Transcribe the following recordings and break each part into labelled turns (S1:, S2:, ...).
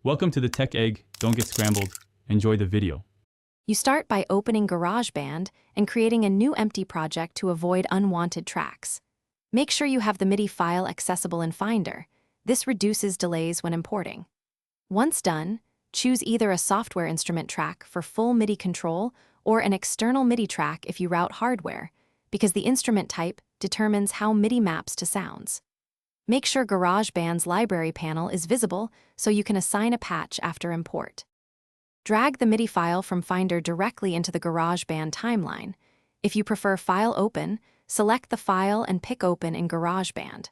S1: Welcome to the Tech Egg. Don't get scrambled. Enjoy the video.
S2: You start by opening Garageband and creating a new empty project to avoid unwanted tracks. Make sure you have the Midi file accessible in Finder. This reduces delays when importing. Once done, choose either a software instrument track for full Midi control or an external Midi track if you route hardware, because the instrument type determines how Midi maps to sounds. Make sure Garageband's library panel is visible so you can assign a patch after import. Drag the Midi file from Finder directly into the Garageband timeline. If you prefer File Open, select the file and pick Open in Garageband.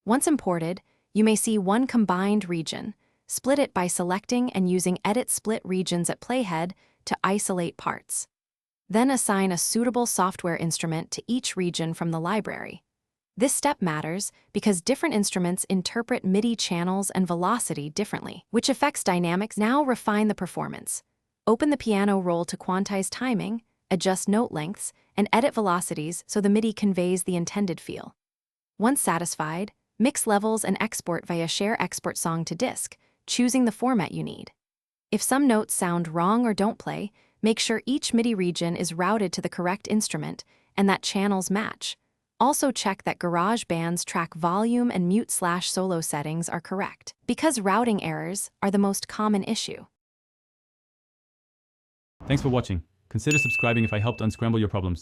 S2: Once imported, you may see one combined region. Split it by selecting and using Edit Split Regions at Playhead to isolate parts. Then assign a suitable software instrument to each region from the library. This step matters because different instruments interpret Midi channels and velocity differently, which affects dynamics. Now refine the performance. Open the piano roll to quantize timing, adjust note lengths, and edit velocities so the Midi conveys the intended feel. Once satisfied, mix levels and export via Share Export Song to Disk, choosing the format you need. If some notes sound wrong or don't play, make sure each Midi region is routed to the correct instrument and that channels match. Also check that Garageband's track volume and mute/solo settings are correct, because routing errors are the most common issue.
S1: Thanks for watching. Consider subscribing if I helped unscramble your problems.